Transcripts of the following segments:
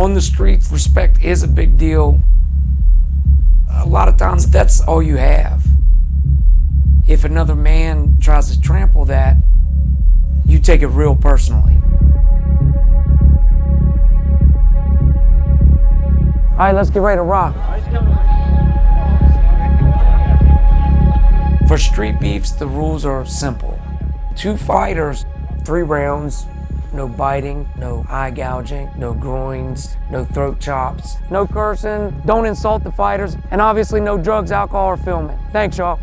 On the streets, respect is a big deal. A lot of times, that's all you have. If another man tries to trample that, you take it real personally. All right, let's get ready to rock. For street beefs, the rules are simple. 2 fighters, 3 rounds, no biting, no eye gouging, no groins, no throat chops, no cursing, don't insult the fighters, and obviously no drugs, alcohol, or filming. Thanks, y'all.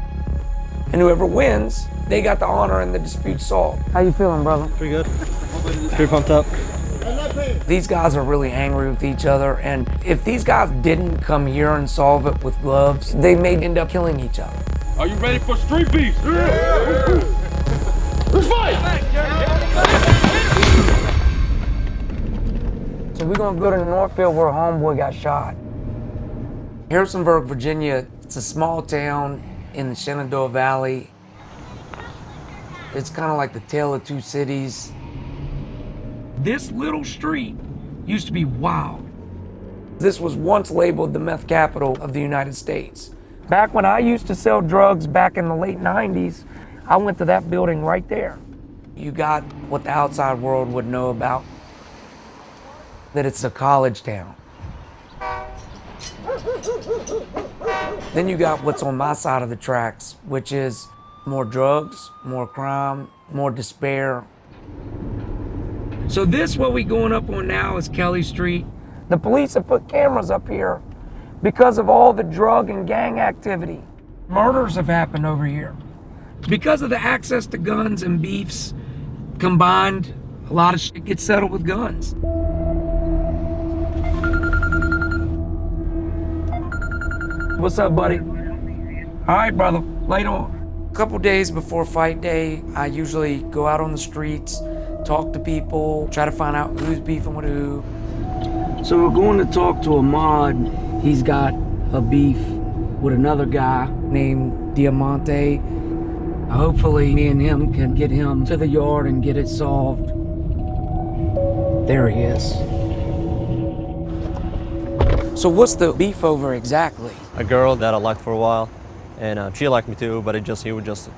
And whoever wins, they got the honor and the dispute solved. How you feeling, brother? Pretty good. Pretty pumped up. These guys are really angry with each other, and if these guys didn't come here and solve it with gloves, they may end up killing each other. Are you ready for street beef? Yeah. Let's fight! So we're gonna go to Northfield where a homeboy got shot. Harrisonburg, Virginia, it's a small town in the Shenandoah Valley. It's kind of like the tale of 2 cities. This little street used to be wild. This was once labeled the meth capital of the United States. Back when I used to sell drugs back in the late 90s, I went to that building right there. You got what the outside world would know about, that it's a college town. Then you got what's on my side of the tracks, which is more drugs, more crime, more despair. So this, what we going up on now, is Kelly Street. The police have put cameras up here because of all the drug and gang activity. Murders have happened over here. Because of the access to guns and beefs combined, a lot of shit gets settled with guns. What's up, buddy? All right, brother, later on. A couple days before fight day, I usually go out on the streets, talk to people, try to find out who's beefing with who. So we're going to talk to Ahmad. He's got a beef with another guy named Diamante. Hopefully me and him can get him to the yard and get it solved. There he is. So what's the beef over exactly? A girl that I liked for a while, and she liked me too, but he would just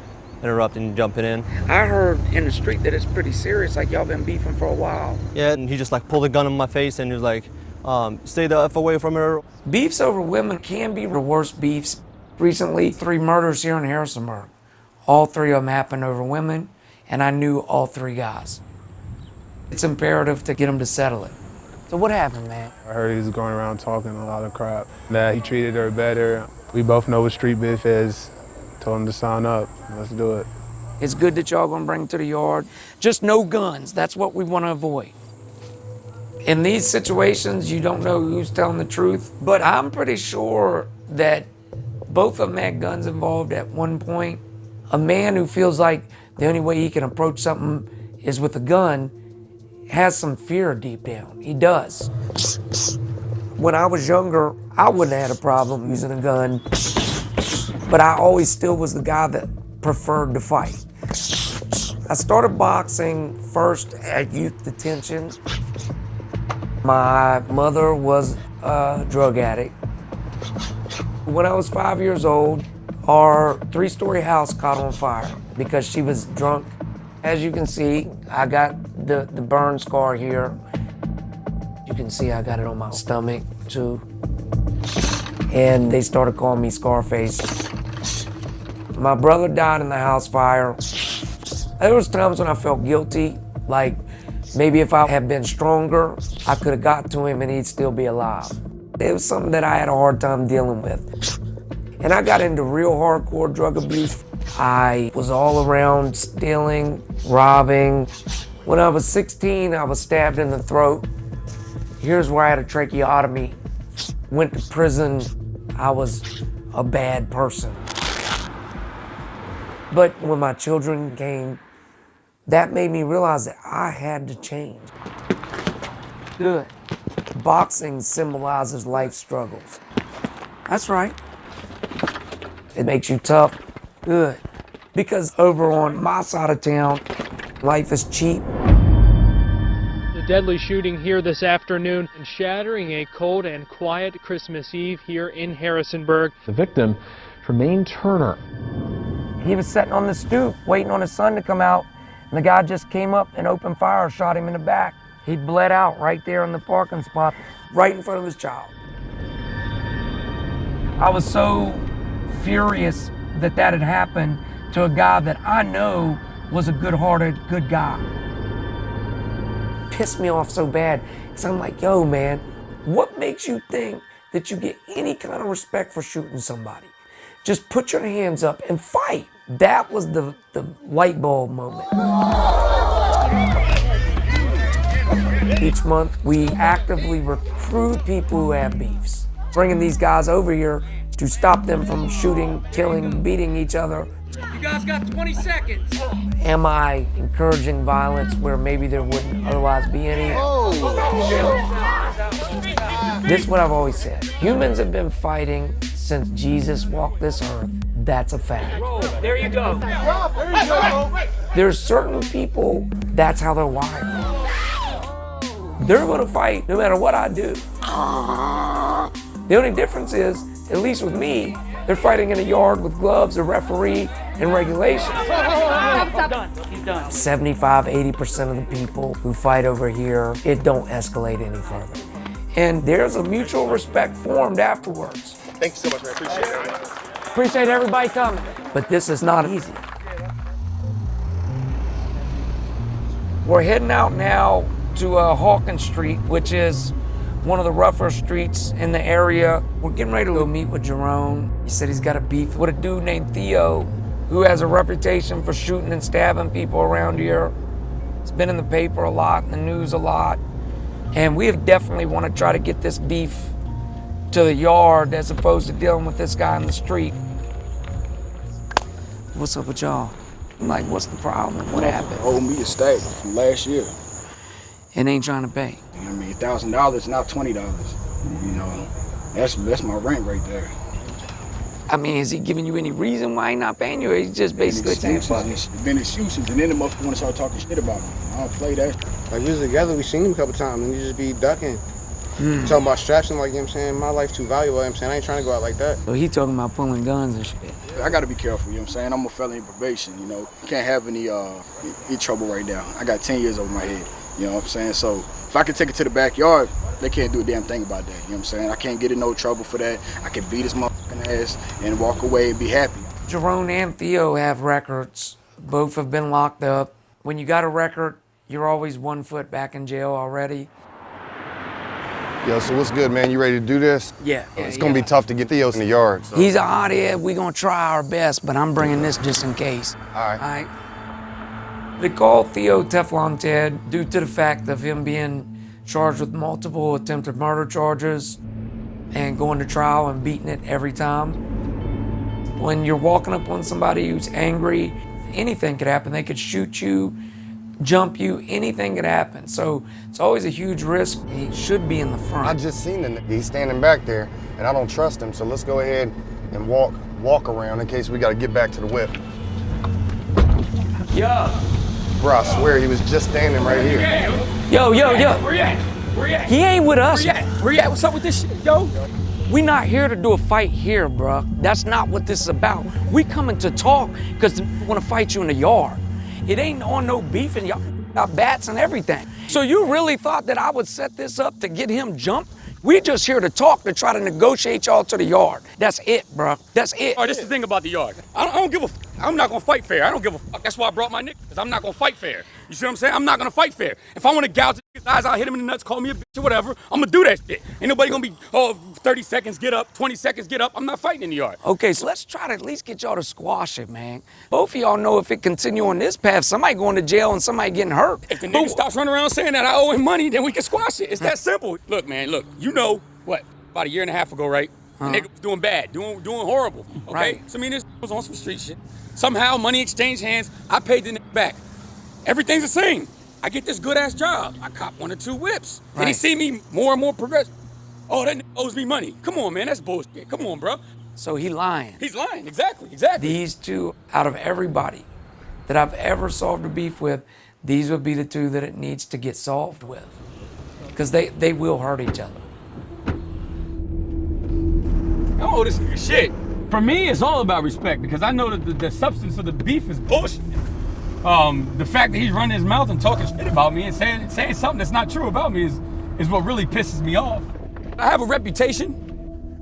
interrupt and jumping in. I heard in the street that it's pretty serious, like y'all been beefing for a while. Yeah, and he just like pulled a gun in my face and he was like, stay the F away from her. Beefs over women can be the worst beefs. Recently, 3 murders here in Harrisonburg. All 3 of them happened over women, and I knew all 3 guys. It's imperative to get them to settle it. So what happened, man? I heard he was going around talking a lot of crap, that he treated her better. We both know what street beef is. Told him to sign up. Let's do it. It's good that y'all gonna bring him to the yard. Just no guns. That's what we want to avoid. In these situations, you don't know who's telling the truth, but I'm pretty sure that both of them had guns involved at one point. A man who feels like the only way he can approach something is with a gun has some fear deep down. He does. When I was younger, I wouldn't have had a problem using a gun, but I always still was the guy that preferred to fight. I started boxing first at youth detention. My mother was a drug addict. When I was 5 years old, our 3-story house caught on fire because she was drunk. As you can see, I got the burn scar here. You can see I got it on my stomach too. And they started calling me Scarface. My brother died in the house fire. There was times when I felt guilty, like maybe if I had been stronger, I could have got to him and he'd still be alive. It was something that I had a hard time dealing with. And I got into real hardcore drug abuse. I was all around stealing, robbing. When I was 16, I was stabbed in the throat. Here's where I had a tracheotomy. Went to prison. I was a bad person. But when my children came, that made me realize that I had to change. Good. Boxing symbolizes life struggles. That's right. It makes you tough. Good. Because over on my side of town, life is cheap. The deadly shooting here this afternoon and shattering a cold and quiet Christmas Eve here in Harrisonburg. The victim, Tremaine Turner. He was sitting on the stoop waiting on his son to come out, and the guy just came up and opened fire, shot him in the back. He bled out right there in the parking spot, right in front of his child. I was so furious that that had happened to a guy that I know was a good-hearted, good guy. Pissed me off so bad, because I'm like, yo, man, what makes you think that you get any kind of respect for shooting somebody? Just put your hands up and fight. That was the light bulb moment. Each month, we actively recruit people who have beefs, bringing these guys over here to stop them from shooting, killing, beating each other. You guys got 20 seconds. Am I encouraging violence where maybe there wouldn't otherwise be any? This is what I've always said. Humans have been fighting since Jesus walked this earth. That's a fact. There you go. There's certain people, that's how they're wired. They're gonna fight no matter what I do. The only difference is, at least with me, they're fighting in a yard with gloves, a referee, and regulations. He's done. 75–80% of the people who fight over here, it don't escalate any further. And there's a mutual respect formed afterwards. Thank you so much, man. Appreciate it. Appreciate everybody coming. But this is not easy. We're heading out now to Hawkins Street, which is one of the rougher streets in the area. We're getting ready to go meet with Jerome. He said he's got a beef with a dude named Theo, who has a reputation for shooting and stabbing people around here. It's been in the paper a lot, in the news a lot. And we have definitely want to try to get this beef to the yard as opposed to dealing with this guy in the street. What's up with y'all? I'm like, what's the problem? What happened? Owe me a stack from last year. It ain't trying to pay. I mean, $1,000, not $20. You know, that's my rent right there. I mean, is he giving you any reason why he not paying you, or he's just basically saying fuck it? It's been excuses, and then the motherfucker want to start talking shit about me. I don't play that. Like, we was together, we seen him a couple times, and he just be ducking. Talking about straps and like, you know what I'm saying? My life's too valuable, you know what I'm saying? I ain't trying to go out like that. So he talking about pulling guns and shit. I gotta be careful, you know what I'm saying? I'm a felony probation, you know? Can't have any trouble right now. I got 10 years over my head, you know what I'm saying? So if I can take it to the backyard, they can't do a damn thing about that, you know what I'm saying? I can't get in no trouble for that. I can beat his motherfucking ass and walk away and be happy. Jerome and Theo have records. Both have been locked up. When you got a record, you're always 1 foot back in jail already. Yo, so what's good, man? You ready to do this? Yeah. It's gonna be tough to get Theo in the yard. So. He's a hothead. We're gonna try our best, but I'm bringing this just in case. All right. All right. They call Theo Teflon Ted due to the fact of him being charged with multiple attempted murder charges and going to trial and beating it every time. When you're walking up on somebody who's angry, anything could happen. They could shoot you, jump you, anything could happen. So it's always a huge risk. He should be in the front. I just seen him. He's standing back there, and I don't trust him. So let's go ahead and walk around in case we got to get back to the whip. Yo. Bro, I swear he was just standing right here. Yo. Where you at? Where you at? He ain't with us. Where you at? What's up with this shit, yo? We not here to do a fight here, bruh. That's not what this is about. We coming to talk because we want to fight you in the yard. It ain't on no beef, and y'all got bats and everything. So you really thought that I would set this up to get him jumped? We just here to talk, to try to negotiate y'all to the yard. That's it, bro. That's it. All right, this is the thing about the yard. I don't give a f. I'm not gonna fight fair. I don't give a fuck. That's why I brought my nigga, because I'm not gonna fight fair. You see what I'm saying? I'm not gonna fight fair. If I wanna gouge his eyes out, hit him in the nuts, call me a bitch or whatever, I'm gonna do that shit. Ain't nobody gonna be, 30 seconds, get up, 20 seconds, get up. I'm not fighting in the yard. Okay, so let's try to at least get y'all to squash it, man. Both of y'all know if it continue on this path, somebody going to jail and somebody getting hurt. If the nigga stops running around saying that I owe him money, then we can squash it. It's that simple. Look, man, look, you know, what, about a year and a half ago, right? The nigga was doing bad, doing horrible, okay? Right. So, I mean, this was on some street shit. Somehow, money exchanged hands, I paid the nigga back. Everything's the same. I get this good-ass job. I cop 1 or 2 whips. Right. And he see me more and more progress. Oh, that nigga owes me money. Come on, man, that's bullshit. Come on, bro. So he lying. He's lying, exactly. These two, out of everybody that I've ever solved a beef with, these would be the two that it needs to get solved with, because they will hurt each other. Oh, this nigga shit. For me, it's all about respect, because I know that the substance of the beef is bullshit. The fact that he's running his mouth and talking shit about me and saying something that's not true about me is what really pisses me off. I have a reputation,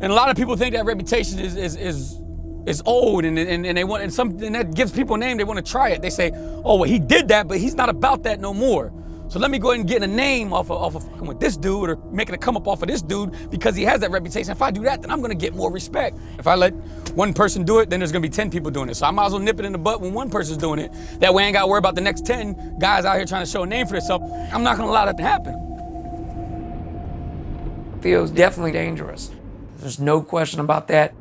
and a lot of people think that reputation is old, and they want, and something that gives people a name, they want to try it. They say, oh, well, he did that, but he's not about that no more. So let me go ahead and get a name off of fucking with this dude, or making a come up off of this dude because he has that reputation. If I do that, then I'm gonna get more respect. If I let one person do it, then there's gonna be 10 people doing it. So I might as well nip it in the butt when one person's doing it. That way I ain't gotta worry about the next 10 guys out here trying to show a name for themselves. I'm not gonna allow that to happen. Feels definitely dangerous. There's no question about that.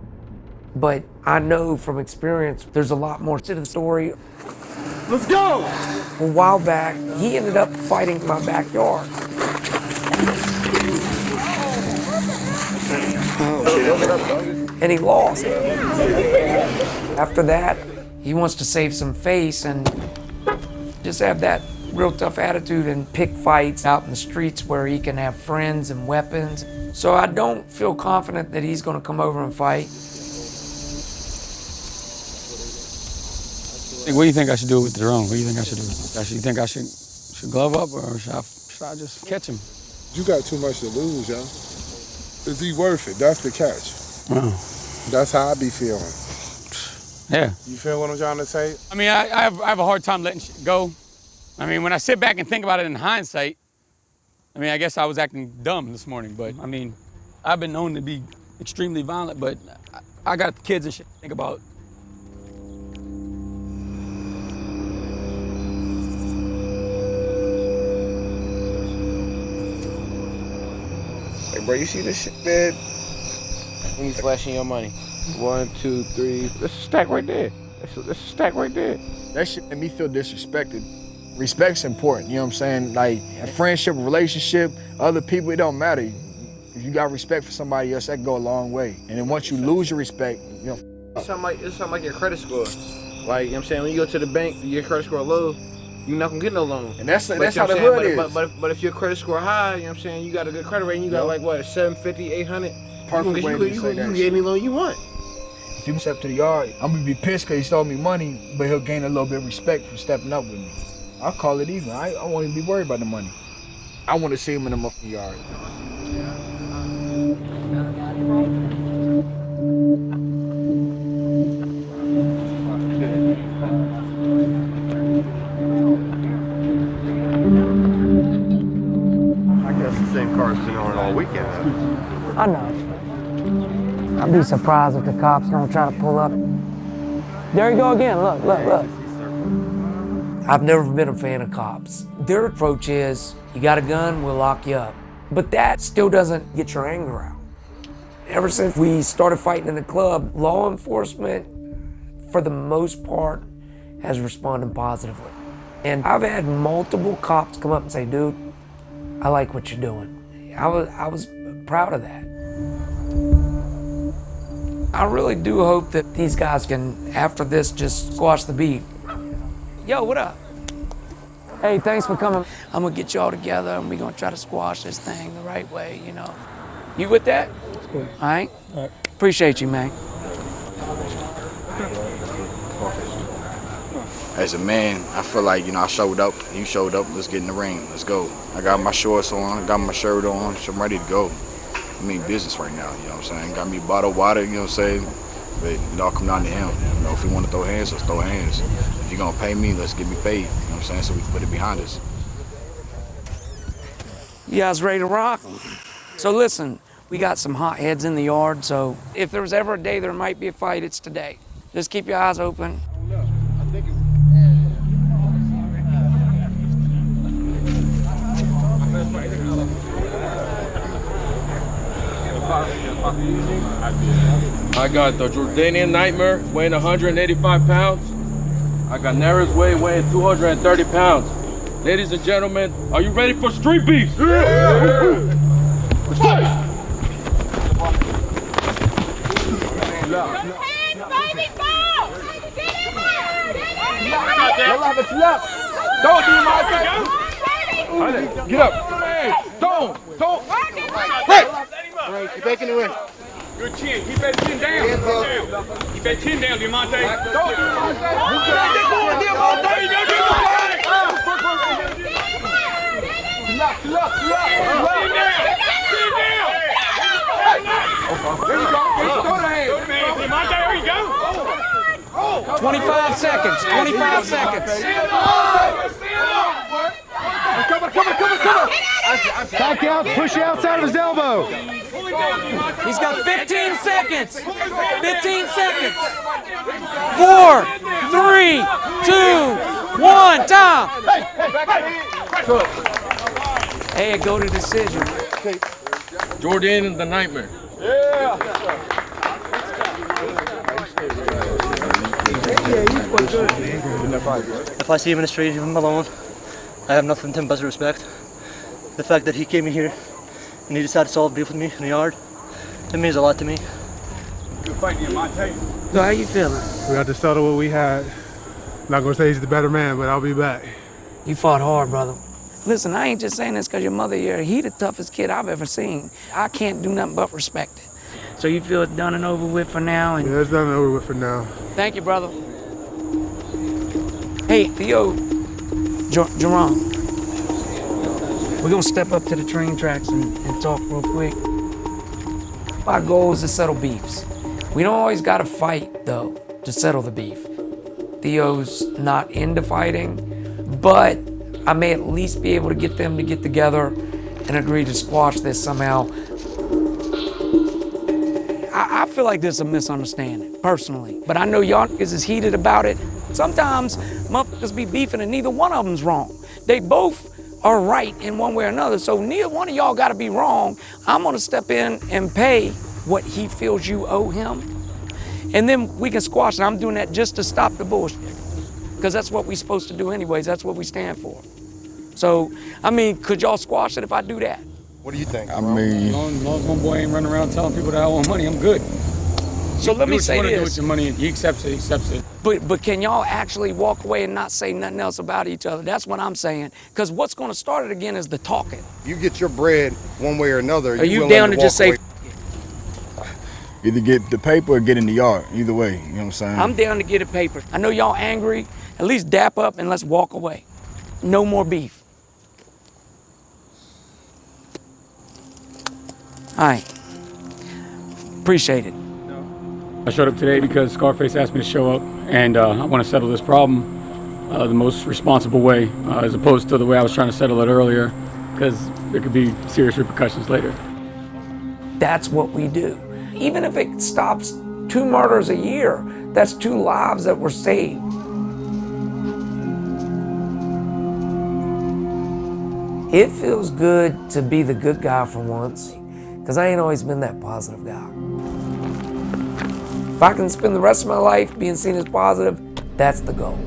But I know from experience, there's a lot more to the story. Let's go! A while back, he ended up fighting in my backyard. And he lost. After that, he wants to save some face and just have that real tough attitude and pick fights out in the streets where he can have friends and weapons. So I don't feel confident that he's gonna come over and fight. What do you think I should do with the drone? What do you think I should do? You think I should glove up, or should I just catch him? You got too much to lose, yo. Is he worth it? That's the catch. Wow. That's how I be feeling. Yeah. You feel what I'm trying to say? I mean, I have a hard time letting shit go. I mean, when I sit back and think about it in hindsight, I mean, I guess I was acting dumb this morning, but I mean, I've been known to be extremely violent, but I got kids and shit to think about. Hey, bro, you see this shit, man? When you flashing your money. 1, 2, 3. That's a stack right there. That's a stack right there. That shit made me feel disrespected. Respect's important, you know what I'm saying? Like, a friendship, a relationship, other people, it don't matter. If you got respect for somebody else, that can go a long way. And then once you lose your respect, you know. It's something like your credit score. Like, you know what I'm saying? When you go to the bank, your credit score low, you're not gonna get no loan. And that's how the hood is. But if your credit score high, you know what I'm saying, you got a good credit rating, you got like what, 750, 800. Perfect way to say that. You can get any loan you want. If he step to the yard, I'm gonna be pissed because he stole me money, but he'll gain a little bit of respect for stepping up with me. I'll call it even. I won't even be worried about the money. I want to see him in the motherfucking yard. I guess the same car's been on all weekend. I know. I'd be surprised if the cops don't try to pull up. There you go again, look, look, look. I've never been a fan of cops. Their approach is, you got a gun, we'll lock you up. But that still doesn't get your anger out. Ever since we started fighting in the club, law enforcement, for the most part, has responded positively. And I've had multiple cops come up and say, dude, I like what you're doing. I was proud of that. I really do hope that these guys can, after this, just squash the beef. Yo, what up? Hey, thanks for coming. I'm gonna get you all together and we're gonna try to squash this thing the right way, you know. You with that? That's cool. All right? All right. Appreciate you, man. As a man, I feel like, you know, I showed up, you showed up, let's get in the ring, let's go. I got my shorts on, got my shirt on, so I'm ready to go. I mean business right now, you know what I'm saying? Got me a bottle of water, you know what I'm saying? But it all come down to him. You know, if he want to throw hands, let's throw hands. If you're gonna pay me, let's get me paid. You know what I'm saying? So we can put it behind us. You guys ready to rock? So listen, we got some hot heads in the yard, so if there was ever a day there might be a fight, it's today. Just keep your eyes open. I got the Jordanian Nightmare weighing 185 pounds. I got Nara's weighing 230 pounds. Ladies and gentlemen, are you ready for street beef? Yeah. Let's fight! Get him! Don't, Demonte. Get up. Don't. Right. Get back in the way. Good chin. Keep that chin down. Keep that chin down, Demonte. Don't, Demonte. Chill up. There you go. Throw the hand. Demonte, there you go. 25 seconds. 25 seconds. Come on. Back out, push you outside of his elbow. He's got 15 seconds. 15 seconds. 4, 3, 2, 1, time. Hey, go to decision. Jordan the Nightmare. If I see him in the street, leave him alone. I have nothing to him but respect. The fact that he came in here and he decided to solve beef with me in the yard, it means a lot to me. Good fight, Demonte. So how you feeling? We got to settle what we had. Not gonna say he's the better man, but I'll be back. You fought hard, brother. Listen, I ain't just saying this because your mother here. He the toughest kid I've ever seen. I can't do nothing but respect it. So you feel it's done and over with for now? And Yeah, it's done and over with for now. thank you, brother. Hey, Theo, Jerome, we're gonna step up to the train tracks and talk real quick. My goal is to settle beefs. We don't always gotta fight, though, to settle the beef. Theo's not into fighting, but I may at least be able to get them to get together and agree to squash this somehow. I feel like there's a misunderstanding, personally. But I know y'all niggas is heated about it. Sometimes motherfuckers be beefing and neither one of them's wrong. They both are right in one way or another, so neither one of y'all gotta be wrong. I'm gonna step in and pay what he feels you owe him, and then we can squash it. I'm doing that just to stop the bullshit, because that's what we're supposed to do anyways. That's what we stand for. So, I mean, could y'all squash it if I do that? What do you think? I mean, as long as my boy ain't running around telling people that I want money, I'm good. So let me say Do this. with your money. He accepts it. He accepts it. But can y'all actually walk away and not say nothing else about each other? That's what I'm saying. Because what's going to start it again is the talking. You get your bread one way or another. Are you down to just say, Either get the paper or get in the yard. Either way, you know what I'm saying? I'm down to get a paper. I know y'all angry. At least dap up and let's walk away. No more beef. All right. Appreciate it. I showed up today because Scarface asked me to show up, and I want to settle this problem the most responsible way, as opposed to the way I was trying to settle it earlier, because there could be serious repercussions later. That's what we do. Even if it stops 2 murders a year, that's 2 lives that were saved. It feels good to be the good guy for once, because I ain't always been that positive guy. If I can spend the rest of my life being seen as positive, that's the goal.